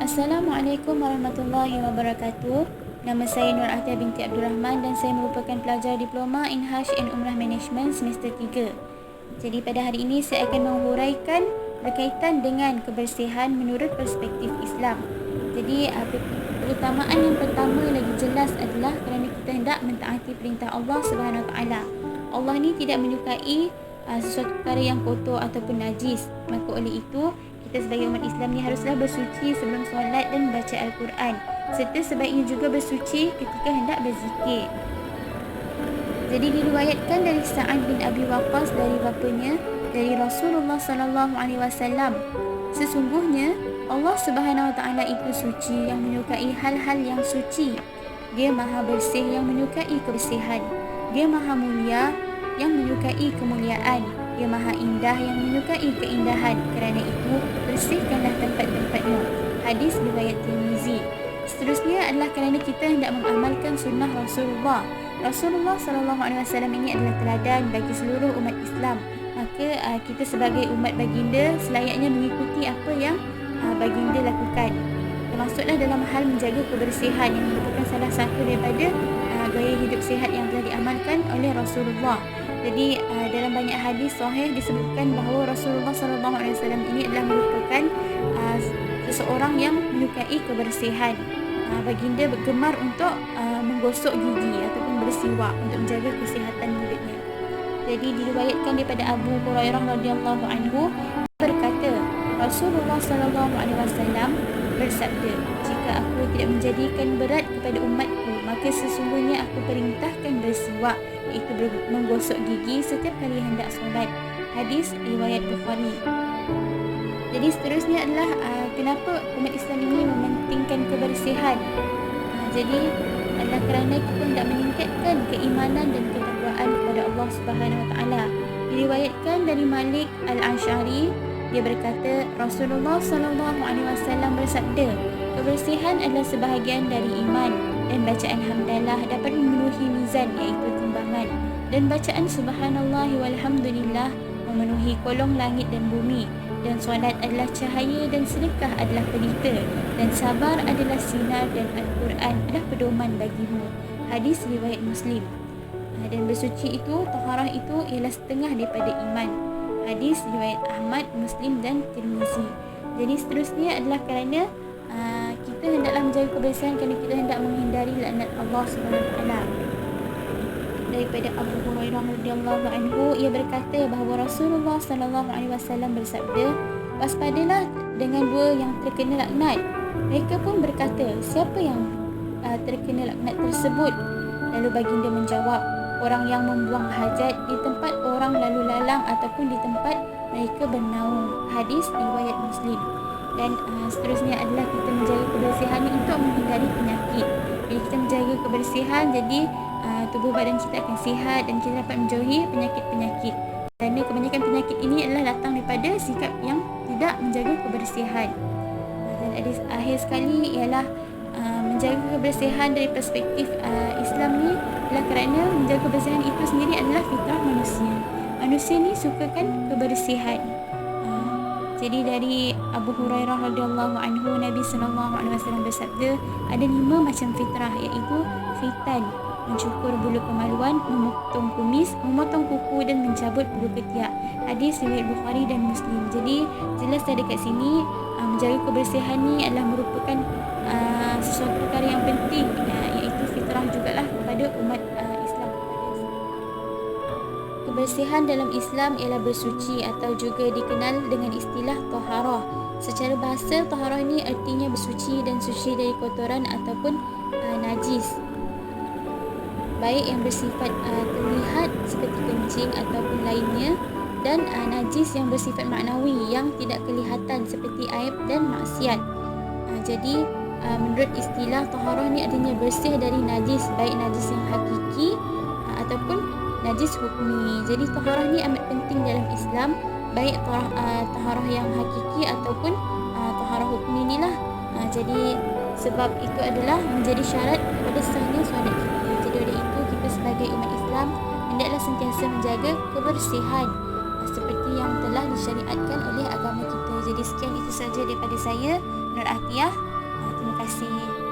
Assalamualaikum warahmatullahi wabarakatuh. Nama saya Nur Atia binti Abdul Rahman dan saya merupakan pelajar diploma in Hajj and Umrah Management semester 3. Jadi pada hari ini saya akan menghuraikan berkaitan dengan kebersihan menurut perspektif Islam. Jadi keutamaan yang pertama lagi jelas adalah kerana kita hendak mentaati perintah Allah Subhanahu Wa Taala. Allah ni tidak menyukai sesuatu perkara yang kotor ataupun najis. Maka oleh itu kita sebagai umat Islam ni haruslah bersuci sebelum solat dan baca Al-Quran, serta sebaiknya juga bersuci ketika hendak berzikir. Jadi diriwayatkan dari Sa'ad bin Abi Waqqas dari bapanya, dari Rasulullah sallallahu alaihi wasallam, sesungguhnya Allah Subhanahu Wa Taala itu suci yang menyukai hal-hal yang suci. Dia Maha bersih yang menyukai kebersihan. Dia Maha mulia yang menyukai kemuliaan. Dia Maha indah yang menyukai keindahan. Kerana itu, bersihkanlah tempat-tempatmu. Hadis riwayat Tirmizi. Seterusnya adalah kerana kita hendak mengamalkan sunnah Rasulullah. Rasulullah SAW ini adalah teladan bagi seluruh umat Islam. Maka kita sebagai umat baginda selayaknya mengikuti apa yang baginda lakukan. Termasuklah dalam hal menjaga kebersihan yang merupakan salah satu daripada gaya hidup sihat yang telah diamalkan oleh Rasulullah. Jadi dalam banyak hadis sahih disebutkan bahawa Rasulullah SAW ini adalah merupakan seseorang yang menyukai kebersihan. Baginda gemar untuk menggosok gigi ataupun bersiwak untuk menjaga kesihatan mulutnya. Jadi diriwayatkan daripada Abu Hurairah radhiyallahu anhu berkata, Rasulullah SAW bersabda, jika aku tidak menjadikan berat kepada umatku, maka sesungguhnya aku perintahkan bersiwak, iaitu menggosok gigi setiap kali hendak solat. Hadis riwayat Bukhari. Jadi seterusnya adalah kenapa umat Islam ini mementingkan kebersihan. Jadi adalah kerana kita hendak meningkatkan keimanan dan ketakwaan kepada Allah Subhanahu Wa Taala. Diriwayatkan dari Malik Al-Ash'ari, dia berkata, Rasulullah SAW bersabda, kebersihan adalah sebahagian dari iman, dan bacaan hamdalah dapat memenuhi mizan, iaitu timbangan, dan bacaan subhanallah walhamdulillah memenuhi kolong langit dan bumi, dan solat adalah cahaya dan sedekah adalah pelita, dan sabar adalah sinar, dan Al-Quran adalah pedoman bagimu. Hadis riwayat Muslim. Dan bersuci itu, taharah itu ialah setengah daripada iman. Hadis riwayat Ahmad, Muslim dan Tirmizi. Jadi seterusnya adalah kerana kita hendaklah menjaga kebersihan kerana kita hendak menghindari laknat Allah SWT. Daripada Abu Hurairah radhiyallahu anhu, ia berkata bahawa Rasulullah SAW bersabda, waspadalah dengan dua yang terkena laknat. Mereka pun berkata, siapa yang terkena laknat tersebut? Lalu baginda menjawab, orang yang membuang hajat di tempat orang lalu lalang ataupun di tempat mereka bernaung. Hadis riwayat Muslim. Dan seterusnya adalah kita menjaga kebersihan ini untuk menghindari penyakit. Bila kita menjaga kebersihan, jadi tubuh badan kita akan sihat dan kita dapat menjauhi penyakit-penyakit. Kerana kebanyakan penyakit ini adalah datang daripada sikap yang tidak menjaga kebersihan. Dan akhir sekali ialah menjaga kebersihan dari perspektif Islam ni adalah kerana menjaga kebersihan itu sendiri adalah fitrah manusia. Manusia ni sukakan kebersihan. Jadi dari Abu Hurairah radhiyallahu anhu, Nabi sallallahu alaihi wasallam bersabda, ada 5 macam fitrah, iaitu fitan, mencukur bulu kemaluan, memotong kumis, memotong kuku dan mencabut bulu ketiak. Hadis riwayat Bukhari dan Muslim. Jadi jelas ada kat sini menjaga kebersihan ni adalah merupakan sesuatu perkara yang penting, iaitu fitrah jugalah kepada umat Islam. Kebersihan dalam Islam ialah bersuci atau juga dikenal dengan istilah taharah. Secara bahasa, taharah ini artinya bersuci dan suci dari kotoran ataupun najis, baik yang bersifat terlihat seperti kencing ataupun lainnya, dan najis yang bersifat maknawi yang tidak kelihatan seperti aib dan maksiat. Jadi menurut istilah taharah ni artinya bersih dari najis, baik najis yang hakiki ataupun najis hukmi. Jadi taharah ni amat penting dalam Islam, baik taharah yang hakiki ataupun taharah hukmi ni lah. Jadi sebab itu adalah menjadi syarat pada sahnya solat kita. Jadi oleh itu kita sebagai umat Islam hendaklah sentiasa menjaga kebersihan seperti yang telah disyariatkan oleh agama kita. Jadi sekian itu saja daripada saya, Nur Atiyah. Terima kasih.